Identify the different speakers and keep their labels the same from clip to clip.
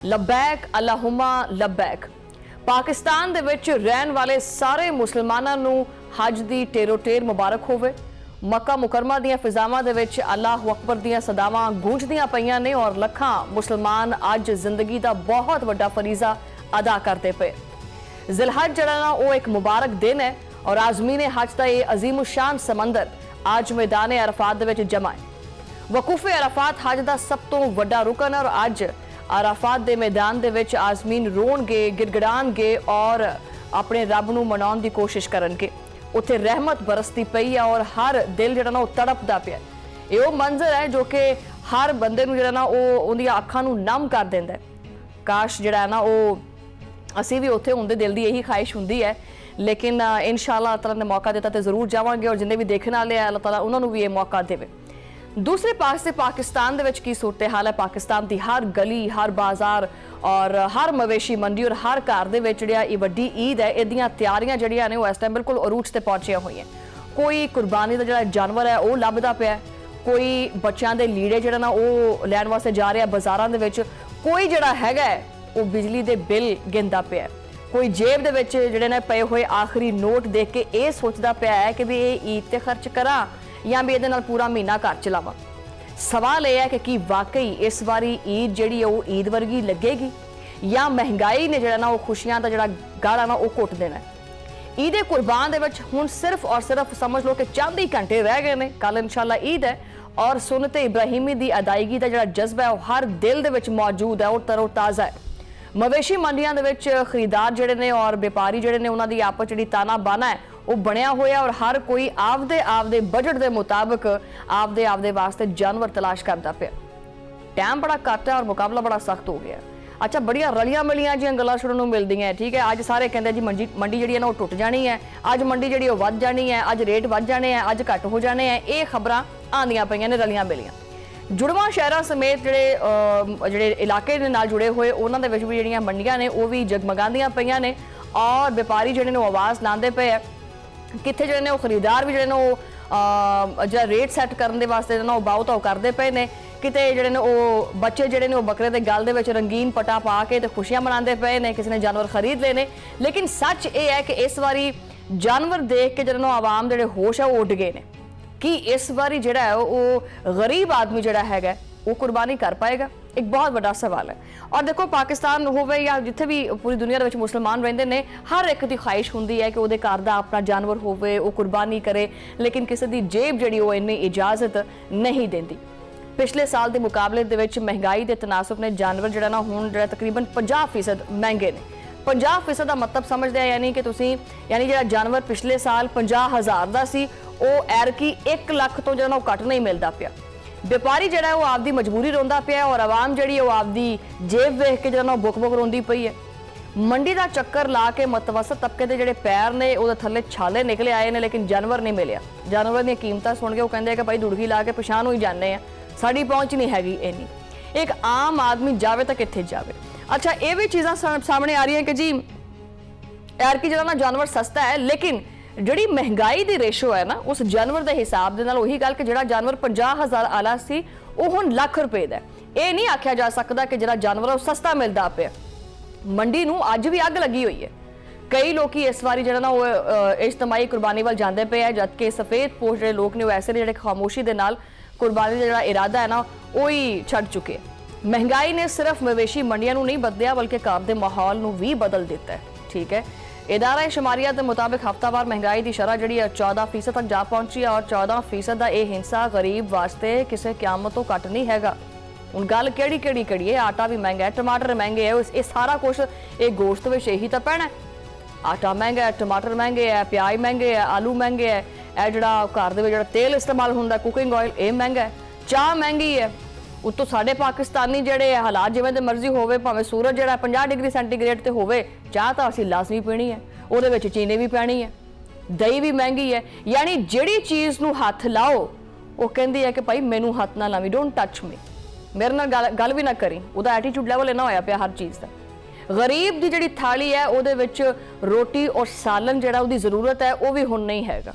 Speaker 1: लब्बैक अल्लाहुम्मा लब्बैक। पाकिस्तान दे विच रहन वाले सारे मुसलमानां नूं हज दी टेरो टेर मुबारक होवे। मक्का मुकरमा दीआं फिजावां दे विच अल्लाहु अकबर दीआं सदावां गूंजदियां पईयां ने और लखां मुसलमान अज जिंदगी दा बहुत वड्डा फरीज़ा अदा करदे पे। जिलहज जड़ा ना वो एक मुबारक दिन है और आज़मीन हज दा ये अजीम शान समंदर अज मैदान अरफात दे विच जमा है। वकूफ़े अरफात हज दा सब तो वड्डा रुकन है और अज अराफात दे मैदान दे विच आज़मीन रोणगे, गिड़गिड़ाणगे और अपने रब नूं मनाउण दी कोशिश करनगे। उत्थे रहमत बरसती पई है और हर दिल जिहड़ा ना तड़पदा पिया। ये वो मंजर है जो कि हर बंदे नूं जिहड़ा ना उहदियां अखां नूं नम कर दिंदा है। काश जिहड़ा ना असीं भी उत्थे हुंदे, दिल दी यही ख्वाहिश हुंदी है, लेकिन इंशाअल्लाह अल्लाह ताला ने मौका दिता तो जरूर जावांगे और जिन्ने भी देखने वाले हैं अल्लाह ताला उन्हां नूं भी ये मौका देवे। दूसरे पासे पाकिस्तान दे विच की सूरत हाल है। पाकिस्तान की हर गली, हर बाजार और हर मवेशी मंडी और हर घर दे विच जिहड़ा ये वड्डी ईद है, इहदियां तैयारियां जिहड़ियां ने इस टाइम बिल्कुल अरूज ते पहुंचियां होईयां। कोई कुर्बानी दा जिहड़ा जानवर है वो लभदा पिया, कोई बच्चों के लीड़े जिहड़ा ना वो लैण वास्ते जा रहा बाजारां दे विच, कोई जिहड़ा हैगा वो बिजली दे बिल गिनदा पिया, कोई जेब दे विच जिहड़े ने पए हुए आखिरी नोट देख के ये सोचदा पिया है कि भी ये ईद ते खर्च करा या भी ये पूरा महीना घर चलावा। सवाल यह है कि वाकई इस बारी ईद जिहड़ी वो ईद वर्गी लगेगी या महंगाई ने जिहड़ा ना वो खुशियां दा जिहड़ा गाड़ा ना वो घुट देना है। ईद कुर्बान दे विच हुण सिर्फ और सिर्फ समझ लो कि चंद ही घंटे रह गए ने। कल इंशाअल्लाह ईद है और सुन्नत इब्राहिमी दी अदायगी दा जिहड़ा जज्बा है वो हर दिल दे विच मौजूद है और तरोताज़ा है। मवेशी मंडियां दे विच खरीदार जिहड़े ने और व्यापारी जिहड़े ने उन्हां दी आपस जिहड़ी ताना बाना है वो बनया होया और हर कोई आपदे आपदे बजट के मुताबिक आपदे आपदे वास्ते जानवर तलाश करता पिया। टाइम बड़ा घट है और मुकाबला बड़ा सख्त हो गया। अच्छा, बड़िया रलियां मिलियां जी गल्लां सुनने को मिलदियां। ठीक है, अज सारे कहते जी मंडी जिहड़ी है ना वो टुट जानी है, अज मंडी जिहड़ी वो वध जानी है, अज रेट वध जाने हैं, अज घट हो जाने हैं। ये खबरां आंदियां पईयां ने रलियां मिलियां। जुड़वां शहरां समेत जिहड़े इलाके दे नाल जुड़े हुए उन्हां दे विच भी जिहड़ियां मंडियां ने वो भी जगमगांदियां पईयां ने और व्यापारी जिहड़े ने आवाज़ लांदे पे है। कित्थे जिहड़े ने खरीदार भी जिहड़े ने जिहड़ा रेट सैट करने दे वास्ते ना वो बाऊ ताऊ करदे पे ने। किते जिहड़े ने वो बच्चे जिहड़े ने वो बकरे दे गल दे विच रंगीन पटा पा के ते खुशियां मनांदे पे ने, किसी ने जानवर खरीद लेने। लेकिन सच ये है कि इस बारी जानवर देख के जिहड़े आवाम जिहड़े होश है वो उड गए ने कि इस बारी जिहड़ा है वो गरीब आदमी जिहड़ा हैगा वो कुर्बानी कर पाएगा। एक बहुत बड़ा सवाल है। और देखो, पाकिस्तान होवे या जिथे भी पूरी दुनिया दे विच मुसलमान रहिंदे ने, हर एक दी ख्वाहिश हुंदी है कि उहदे घर दा अपना जानवर होवे, वो कुर्बानी करे, लेकिन किसी दी जेब जिहड़ी वो इन्नी इजाजत नहीं देंदी। पिछले साल के मुकाबले दे विच महंगाई के तनासब ने जानवर जिहड़ा ना हुण जिहड़ा तकरीबन 50% महंगे ने। 50% का मतलब समझते हैं, यानी कि तुसीं यानी जिहड़ा जानवर पिछले साल 50,000 का सी वो एरकी 1 लाख तो जिहड़ा घट नहीं मिलता पिया। व्यापारी जिहड़ा है वो आपदी मजबूरी रोंदा पिया और आवाम जिहड़ी वो आपदी जेब वेख के जिहड़ा बुक बुक रोंदी पई है। मंडी का चक्कर ला के मतवसत तबके के जिहड़े पैर ने वो थल्ले छाले निकले आए ने, लेकिन जानवर नहीं मिलिया। जानवर दी कीमतां सुन के वो कहंदे कि भाई दुड़की ला के पछाण हो ही जाने हैं, साडी पहुंच नहीं हैगी इन्नी। एक आम आदमी जावे तो कित्थे जावे। अच्छा, ये भी चीज़ां सामने आ रही हैं कि जी एरकी जिहड़ा ना जानवर सस्ता है, लेकिन जिहड़ी महंगाई दी रेशो है ना उस जानवर के हिसाब के नाल उही गल कि जिहड़ा जानवर 50,000 आला सी वो हुण लाख रुपए दा। ये नहीं आख्या जा सकता कि जिहड़ा जानवर वो सस्ता मिलता पिया। मंडी नूं अज भी अग लगी हुई है। कई लोग इस बारी जिहड़ा ना वो इज्तमाही कुर्बानी वाल जांदे पे है, जबकि सफेद पोश जिहड़े लोग ने वो ऐसे ने जिहड़े खामोशी दे नाल कुर्बानी का जिहड़ा इरादा है ना वो ही छड्ड चुके। महंगाई ने सिर्फ मवेशी मंडियां नूं नहीं बदलिया बल्कि घर के माहौल नूं भी बदल दिता है। ठीक है, इदारा शुमारिया के मुताबिक हफ्तावार महंगाई की शरह जी 14% तक जा पहुंची है और 14% का यह हिंसा गरीब वास्ते किसी क्यामत तो घट नहीं हैगा। हुण गल केड़ी करिए, आटा भी महंगा है, टमाटर महंगे है, ये सारा कुछ ये गोश्त में यही तो पैना है। आटा महंगा है, टमाटर महंगे है, प्याज महंगे है, आलू महंगे है, यह जिहड़ा घर दे विच जिहड़ा तेल इस्तेमाल हुंदा कुकिंग ऑयल ये महंगा है, चाह महंगी है। उत्तों साडे पाकिस्तानी जिहड़े हालात जिवें दे मर्जी होवे, भावें सूरज जिहड़ा 50 डिग्री सेंटीग्रेड ते होवे, चाह तां असीं लाजमी पीनी है, ਉਹਦੇ ਵਿੱਚ चीनी भी पैनी है, दही भी महंगी है। यानी जिहड़ी चीज़ नूं हथ लाओ वो कहती है कि भाई मैनू हथ ना लावी, डोंट टच मी, मेरे नाल गल भी ना करी। उसका एटीट्यूड लैवल इन्ना होया पिया हर चीज़ का। गरीब की जिहड़ी थाली है ਉਹਦੇ ਵਿੱਚ रोटी और सालन जिहड़ा ਉਹਦੀ ਜ਼ਰੂਰਤ है वो भी हुण नहीं हैगा।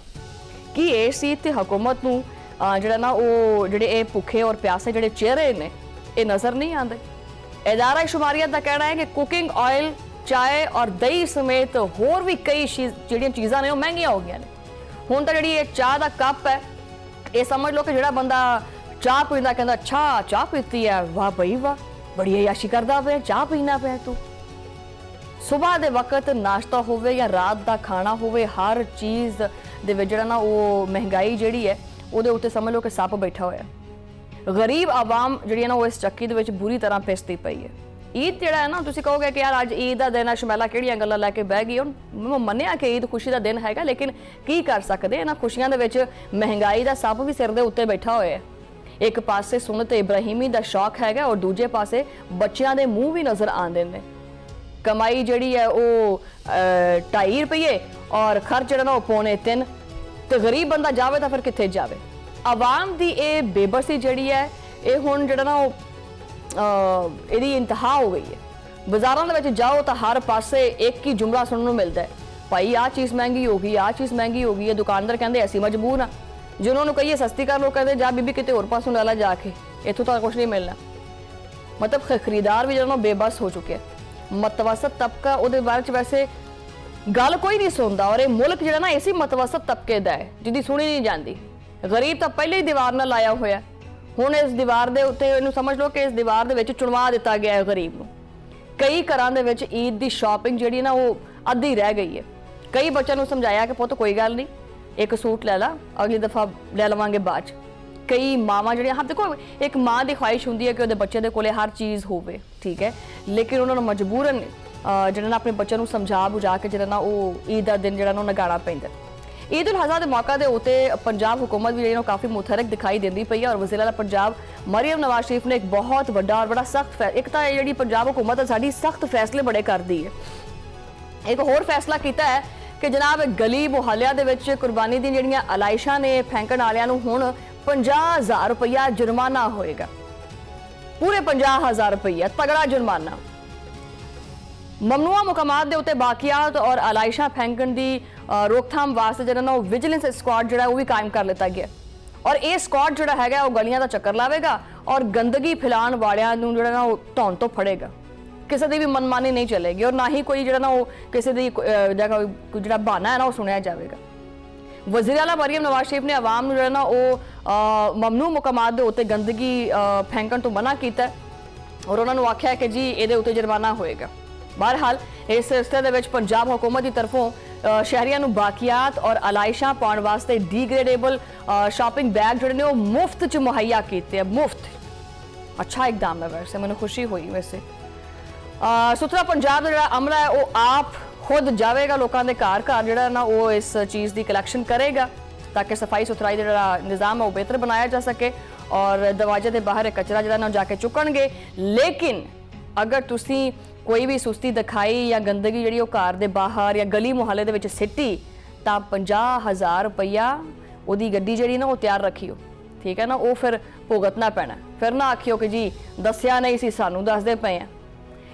Speaker 1: कि इस ते हुकूमत नूं जिहड़ा ना वो जिहड़े भुखे और प्यासे जिहड़े चेहरे ने ये नज़र नहीं आते। इदारा शुमारियत का कहना है कि कुकिंग ऑयल, चाय और दही समेत होर भी कई ਜਿਹੜੀਆਂ चीज़ां ने महंगियां हो गई ने। हुण तां जिहड़ी चाह का कप है, ये समझ लो कि जिहड़ा बंदा चाह पींदा कहंदा अच्छा चाह पीती है, वाह बई वाह, बड़ी अयाशी करदा पिया, चाह पीना पिया तू। सुबह के वक्त नाश्ता होवे या रात का खाना होवे, हर चीज़ दे विच जिहड़ा ना वो महंगाई जिहड़ी है उहदे उत्ते समझ लो कि सप बैठा होया। गरीब आवाम जिहड़ी है ना वो इस चक्की दे विच बुरी तरह पिसदी पई है। ईद जिहड़ा है ना, तुसीं कहोगे कि यार अज ईद का दिन है, शमैला किहड़ियां गल्लां लैके बह गई। हुण मन्निया कि ईद खुशी का दिन हैगा, लेकिन की कर सकदे, इन्हां खुशियां दे विच महंगाई का सप भी सिर दे उत्ते बैठा होया है। एक पासे सुन्नत इब्राहिमी का शौक हैगा और दूजे पासे बच्चों के मूँह भी नज़र आते हैं। कमाई जिहड़ी है वो 2.5 रुपये और खर्च जिहड़ा ना वो 2.25। तो गरीब बंदा जावे तो फिर कित्थे जावे। आवाम की ये बेबसी जिहड़ी है ये हुण जिहड़ा ना वो इहदी इंतहा हो गई है। बाज़ारों दे विच जाओ तो हर पासे एक ही जुमला सुनने को मिलता है, भाई आ चीज़ महंगी हो गई, आ चीज़ महंगी हो गई है। दुकानदार कहते असीं मजबूर हाँ, जिन्होंने कहिए सस्ती कर लो कहते जा बीबी किते होर पासों लै ला जाके, इत्थों तो कुछ नहीं मिलना। मतलब खरीदार भी जो बेबस हो चुके हैं। मतवसत तबका उहदे बारे च वैसे गल कोई नहीं सुनता, और ये मुल्क जिहड़ा ना इसी मतवसत तबके दा है जिहदी सुनी नहीं जाती। गरीब तो पहले ही दीवार नाल लाया होया, हुण इस दीवार दे उत्ते इहनूं समझ लो कि इस दीवार दे विच चुनवा दिता गया है गरीब नूं। कई घरां दे विच ईद दी शॉपिंग जिहड़ी ना वो अद्धी रह गई है। कई बच्चों नूं समझाया कि पुत्त कोई गल नहीं, एक सूट लै ला, अगली दफ़ा लै लवांगे बाद च। कई मावां जिहड़ियां, हाँ देखो एक माँ की ख्वाहिश हुंदी है कि उहदे बच्चे दे कोले हर चीज़ होवे, ठीक है, लेकिन उन्होंने मजबूरन जिहड़ा ना अपने बच्चों नूं समझा बुझा के जिहड़ा ना वो ईद का दिन जिहड़ा ना नगाड़ा पैंदा। ईद उल अज़हा के मौके के उत्ते पंजाब हुकूमत भी जिहड़ी काफ़ी मुतहरक दिखाई देती पई है। और वज़ीर आला पंजाब मरियम नवाज शरीफ ने एक बहुत वड्डा और बड़ा सख्त एक तो जिहड़ी पंजाब हुकूमत है साडी सख्त फैसले बड़े करदी है। एक होर फैसला किया है कि जनाब गली मुहल्लिया दे विच कुर्बानी दी जिहड़ियां अलाइशां ने फैंकण वालियां नूं हुण 50,000 रुपया जुर्माना होएगा, पूरे 50,000 रुपया तगड़ा जुर्माना। ममनुआ मुकामात दे उत्ते बाकियात और अलाइशां फैंकण दी रोकथाम वास्ते जिहड़ा ना विजिलेंस स्क्वाड जिहड़ा वो भी कायम कर लिता गया। और ये स्क्वाड जिहड़ा हैगा वो गलियां दा चक्कर लावेगा और गंदगी फैलाण वालियां नूं जिहड़ा ना वो धौन तो फड़ेगा। किसी की भी मनमानी नहीं चलेगी और ना ही कोई जिहड़ा ना वो किसी की जिहड़ा बहाना है ना वो सुनिया जाएगा। वज़ीर आला मरियम नवाज शरीफ ने आवाम नूं जिहड़ा ना वो ममनू मुकामात दे उत्ते गंदगी फैंकण तो मना कीता और उन्होंने आख्या है कि जी इहदे उत्ते जुर्माना होएगा। बहरहाल इस सिलसिले दे विच पंजाब हुकूमत की तरफों शहरियां नूं बाकियात और अलाइशां पाउण वास्ते डिग्रेडेबल शॉपिंग बैग जिहड़े ने वो मुफ्त च मुहैया कीते। मुफ्त अच्छा इकदाम है, वैसे मैनूं खुशी हुई। वैसे सुथरा पंजाब का जिहड़ा अमला है वो आप खुद जाएगा लोगों के घर घर जिहड़ा ना वो इस चीज़ की कलैक्शन करेगा ताकि सफाई सुथराई जिहड़ा निज़ाम है वो बेहतर बनाया जा सके और दरवाजे के बाहर कचरा जिहड़ा ना जाके चुकणगे। लेकिन अगर तुसी कोई भी सुस्ती दिखाई या गंदगी जिहड़ी वो घर के बाहर या गली मुहल्ले दे विच सिੱਟੀ तां 50,000 रुपया उहदी गड्डी जिहड़ी ना वो तैयार रखियो, ठीक है ना, वो फिर भुगतना पैना। फिर ना आखियो कि जी दस्सिया नहीं सी, सानू दसदे पे हैं।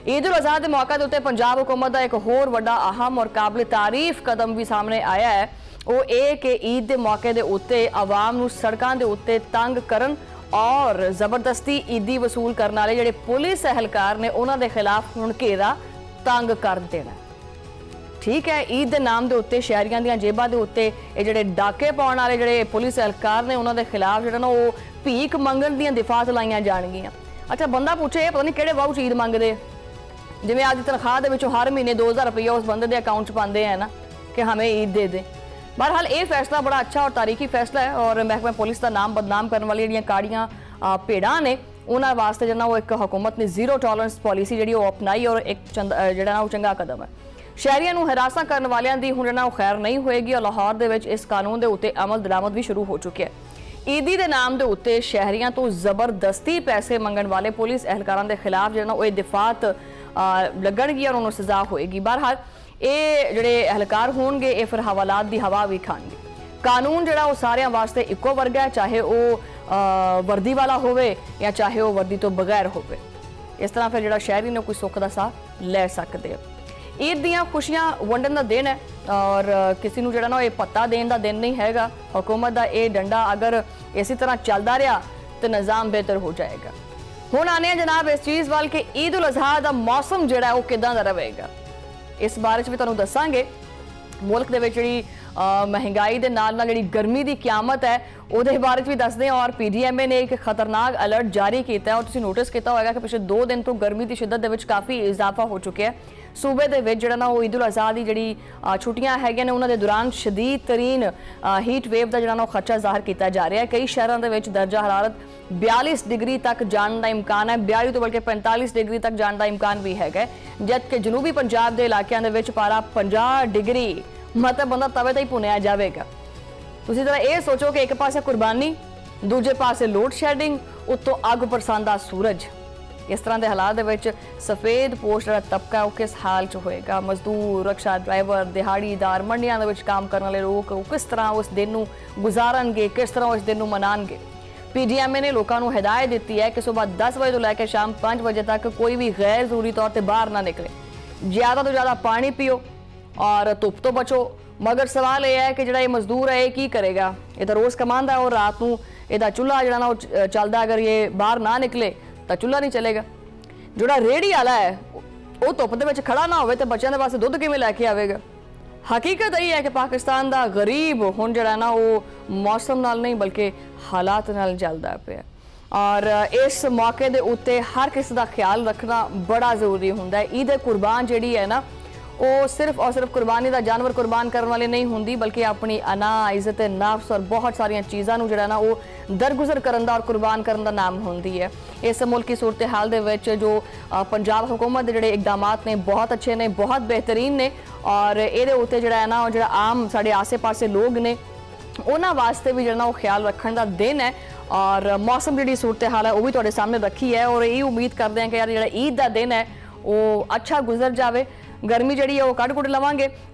Speaker 1: ईद उल अज़हा के मौके के उत्ते पंजाब हुकूमत का एक होर वड्डा अहम और काबिल तारीफ कदम भी सामने आया है। वो ये कि ईद के मौके के उत्ते आवाम नूं सड़कों के उत्ते तंग करन और जबरदस्ती ईदी वसूल करने वाले जिहड़े पुलिस एहलकार ने उन्हां दे खिलाफ हुण घेरा तंग कर देना। ठीक है, ईद के नाम के उत्ते शहरियां दीयां जेबां दे उत्ते ये जिहड़े डाके पाउण वाले जिहड़े पुलिस एहलकार ने उन्हां दे खिलाफ जिहड़ा ना वो भीख मंगण दीयां दिफा चलाईयां जाणगीआं। अच्छा बंदा पूछे पता नहीं किहड़े वाऊ ईद मंगदे, जिवें आज तनख्वाह दे विचों हर महीने 2,000 रुपया उस बंदे के अकाउंट च पाते हैं ना कि हमें ईद दे दें। बहरहाल ये फैसला बड़ा अच्छा और तारीखी फैसला है और महकमा पुलिस का नाम बदनाम करने वाली जिहड़ियां काड़ियां भेड़ां ने उन्हां वास्ते जिहड़ा वो एक हुकूमत ने जीरो टॉलरेंस पॉलिसी जिहड़ी वो अपनाई और एक जिहड़ा ना वो चंगा कदम है। शहरियां नूं हरासा करने वालियां दी हुण जिहड़ा खैर नहीं होएगी और लाहौर दे विच इस कानून के उत्ते अमल दरामद भी शुरू हो चुकी है। ईदी के नाम के उत्ते शहरियां तो जबरदस्ती पैसे मंगण वाले पुलिस एहलकारां दे खिलाफ जिहड़ा वो दिफात लगणगी और उन्होंने सजा होएगी। बहरहाल ये जिहड़े एहलकार होणगे ये फिर हवालात की हवा भी खाणगे। कानून जिहड़ा वो सारियां वास्ते इक्को वर्गा है, चाहे वो वर्दी वाला होवे या चाहे वो वर्दी तो बगैर होवे। इस तरह फिर जिहड़ा शहरी ने कोई सुख दा साह लै सकदे। ईद दीयां खुशियां वंडन दा दिन है और किसी नूं जिहड़ा ना ये पत्ता देण दा दिन नहीं हैगा। हुकूमत दा ये डंडा अगर इसी तरह चलदा रहा तो निज़ाम बेहतर हो जाएगा। ਹੁਣ ਆਨੇ ਆ ਜਨਾਬ ਇਸ ਚੀਜ਼ ਵੱਲ ਕਿ ਈਦ ਉਲ ਅਜ਼ਹਾ ਦਾ ਮੌਸਮ ਜਿਹੜਾ ਉਹ ਕਿਦਾਂ ਦਾ ਰਹੇਗਾ। ਇਸ ਬਾਰੇ 'ਚ ਵੀ ਤੁਹਾਨੂੰ ਦੱਸਾਂਗੇ। ਮੁਲਕ ਦੇ ਵਿੱਚ ਜਿਹੜੀ ਮਹਿੰਗਾਈ ਦੇ ਨਾਲ ਨਾਲ ਜਿਹੜੀ ਗਰਮੀ ਦੀ ਕਿਆਮਤ ਹੈ ਉਹਦੇ ਬਾਰੇ 'ਚ ਵੀ ਦੱਸਦੇ ਹਾਂ। ਔਰ ਪੀਡੀਐਮਏ ਨੇ ਇੱਕ ਖਤਰਨਾਕ ਅਲਰਟ ਜਾਰੀ ਕੀਤਾ ਹੈ ਔਰ ਤੁਸੀਂ ਨੋਟਿਸ ਕੀਤਾ ਹੋਵੇਗਾ ਕਿ ਪਿਛਲੇ 2 ਦਿਨ ਤੋਂ ਗਰਮੀ ਦੀ ਸ਼ਿੱਦਤ ਦੇ ਵਿੱਚ ਕਾਫੀ ਇਜ਼ਾਫਾ ਹੋ ਚੁੱਕਿਆ ਹੈ। ਸੂਬੇ ਦੇ ਵਿੱਚ ਜਿਹੜਾ ਨਾ ਉਹ ਈਦ ਉਲ ਅਜ਼ਹਾ ਦੀ ਜਿਹੜੀ ਛੁੱਟੀਆਂ ਹੈਗੀਆਂ ਨੇ ਉਹਨਾਂ ਦੇ ਦੌਰਾਨ ਸ਼ਦੀਦ ਤਰੀਨ ਹੀਟ ਵੇਵ ਦਾ ਜਿਹੜਾ ਨਾ ਉਹ ਖਦਸ਼ਾ ਜ਼ਾਹਰ ਕੀਤਾ ਜਾ ਰਿਹਾ ਹੈ। ਕਈ ਸ਼ਹਿਰਾਂ ਦੇ ਵਿੱਚ ਦਰਜਾ ਹਰਾਰਤ 42 ਡਿਗਰੀ ਤੱਕ ਜਾਣ ਦਾ ਇਮਕਾਨ ਹੈ, 42 ਤੋਂ ਬਲਕਿ 45 ਡਿਗਰੀ ਤੱਕ ਜਾਣ ਦਾ ਇਮਕਾਨ ਵੀ ਹੈਗਾ, ਜਦਕਿ ਜਨੂਬੀ ਪੰਜਾਬ ਦੇ ਇਲਾਕਿਆਂ ਦੇ ਵਿੱਚ ਪਾਰਾ 50 ਡਿਗਰੀ ਮਤਲਬ ਬੰਦਾ ਤਵੇ ਤੇ ਹੀ ਭੁੰਨਿਆ ਜਾਵੇਗਾ। ਤੁਸੀਂ ਜਰਾ ਇਹ ਸੋਚੋ ਕਿ ਇੱਕ ਪਾਸੇ ਕੁਰਬਾਨੀ, ਦੂਜੇ ਪਾਸੇ ਲੋਡ ਸ਼ੈਡਿੰਗ, ਉੱਤੋਂ ਅੱਗ ਬਰਸਾਉਂਦਾ ਸੂਰਜ। ਇਸ ਤਰ੍ਹਾਂ ਦੇ ਹਾਲਾਤ ਦੇ ਵਿੱਚ ਸਫੇਦ ਪੋਸ਼ ਜਿਹੜਾ ਤਬਕਾ ਉਹ ਕਿਸ ਹਾਲ 'ਚ ਹੋਏਗਾ। ਮਜ਼ਦੂਰ, ਰਕਸ਼ਾ ਡਰਾਈਵਰ, ਦਿਹਾੜੀਦਾਰ, ਮੰਡੀਆਂ ਦੇ ਵਿੱਚ ਕੰਮ ਕਰਨ ਵਾਲੇ ਲੋਕ ਉਹ ਕਿਸ ਤਰ੍ਹਾਂ ਉਸ ਦਿਨ ਨੂੰ ਗੁਜ਼ਾਰਨਗੇ, ਕਿਸ ਤਰ੍ਹਾਂ ਉਸ ਦਿਨ ਨੂੰ ਮਨਾਉਣਗੇ। ਪੀਡੀਐਮਏ ਨੇ ਲੋਕਾਂ ਨੂੰ ਹਦਾਇਤ ਦਿੱਤੀ ਹੈ ਕਿ ਸਵੇਰ 10 ਵਜੇ ਤੋਂ ਲੈ ਕੇ ਸ਼ਾਮ 5 ਵਜੇ ਤੱਕ ਕੋਈ ਵੀ ਗੈਰ ਜ਼ਰੂਰੀ ਤੌਰ ਤੇ ਬਾਹਰ ਨਾ ਨਿਕਲੇ। ਜ਼ਿਆਦਾ ਤੋਂ ਜ਼ਿਆਦਾ ਪਾਣੀ ਪੀਓ ਔਰ ਧੁੱਪ ਤੋਂ ਬਚੋ। ਮਗਰ ਸਵਾਲ ਇਹ ਹੈ ਕਿ ਜਿਹੜਾ ਇਹ ਮਜ਼ਦੂਰ ਹੈ ਇਹ ਕੀ ਕਰੇਗਾ? ਇਹ ਤਾਂ ਰੋਜ਼ ਕਮਾਉਂਦਾ ਔਰ ਰਾਤ ਨੂੰ ਇਹਦਾ ਚੁੱਲ੍ਹਾ ਜਿਹੜਾ ਨਾ ਉਹ ਚੱਲਦਾ। ਅਗਰ ਇਹ ਬਾਹਰ ਨਾ ਨਿਕਲੇ ਤਾਂ ਚੁੱਲ੍ਹਾ ਨਹੀਂ ਚੱਲੇਗਾ। ਜਿਹੜਾ ਰੇਹੜੀ ਵਾਲਾ ਹੈ ਉਹ ਧੁੱਪ ਦੇ ਵਿੱਚ ਖੜਾ ਨਾ ਹੋਵੇ ਤੇ ਬੱਚਿਆਂ ਦੇ ਵਾਸਤੇ ਦੁੱਧ ਕਿਵੇਂ ਲੈ ਕੇ ਆਵੇਗਾ? ਹਕੀਕਤ ਇਹ ਹੈ ਕਿ ਪਾਕਿਸਤਾਨ ਦਾ ਗਰੀਬ ਹੁਣ ਜਿਹੜਾ ਨਾ ਉਹ ਮੌਸਮ ਨਾਲ ਨਹੀਂ ਬਲਕਿ ਹਾਲਾਤ ਨਾਲ ਚੱਲਦਾ ਪਿਆ ਔਰ ਇਸ ਮੌਕੇ ਦੇ ਉੱਤੇ ਹਰ ਕਿਸੇ ਦਾ ਖਿਆਲ ਰੱਖਣਾ ਬੜਾ ਜ਼ਰੂਰੀ ਹੁੰਦਾ ਹੈ। ਈਦ ਕੁਰਬਾਨ ਜਿਹੜੀ ਹੈ ਨਾ ਉਹ ਸਿਰਫ ਔਰ ਸਿਰਫ ਕੁਰਬਾਨੀ ਦਾ ਜਾਨਵਰ ਕੁਰਬਾਨ ਕਰਨ ਵਾਲੇ ਨਹੀਂ ਹੁੰਦੀ, ਬਲਕਿ ਆਪਣੀ ਅਨਾ, ਇੱਜ਼ਤ ਨਫਸ ਔਰ ਬਹੁਤ ਸਾਰੀਆਂ ਚੀਜ਼ਾਂ ਨੂੰ ਜਿਹੜਾ ਨਾ ਉਹ ਦਰਗੁਜ਼ਰ ਕਰਨ ਦਾ ਔਰ ਕੁਰਬਾਨ ਕਰਨ ਦਾ ਨਾਮ ਹੁੰਦੀ ਹੈ। ਇਸ ਮੁਲਕੀ ਸੂਰਤ ਹਾਲ ਦੇ ਵਿੱਚ ਜੋ ਪੰਜਾਬ ਹੁਕੂਮਤ ਦੇ ਜਿਹੜੇ ਇਕਦਾਮਾਤ ਨੇ ਬਹੁਤ ਅੱਛੇ ਨੇ, ਬਹੁਤ ਬਿਹਤਰੀਨ ਨੇ ਔਰ ਇਹਦੇ ਉੱਤੇ ਜਿਹੜਾ ਹੈ ਨਾ ਉਹ ਜਿਹੜਾ ਆਮ ਸਾਡੇ ਆਸੇ-ਪਾਸੇ ਲੋਕ ਨੇ ਉਹਨਾਂ ਵਾਸਤੇ ਵੀ ਜਿਹੜਾ ਉਹ ਖਿਆਲ ਰੱਖਣ ਦਾ ਦਿਨ ਹੈ। ਔਰ ਮੌਸਮ ਜਿਹੜੀ ਸੂਰਤ ਹਾਲ ਹੈ ਉਹ ਵੀ ਤੁਹਾਡੇ ਸਾਹਮਣੇ ਰੱਖੀ ਹੈ ਔਰ ਇਹ ਉਮੀਦ ਕਰਦੇ ਹਾਂ ਕਿ ਯਾਰ ਜਿਹੜਾ ਈਦ ਦਾ ਦਿਨ ਹੈ ਉਹ ਅੱਛਾ ਗੁਜ਼ਰ ਜਾਵੇ। ਗਰਮੀ ਜਿਹੜੀ ਹੈ ਉਹ ਕੱਢ ਕੁੱਟ ਲਵਾਂਗੇ।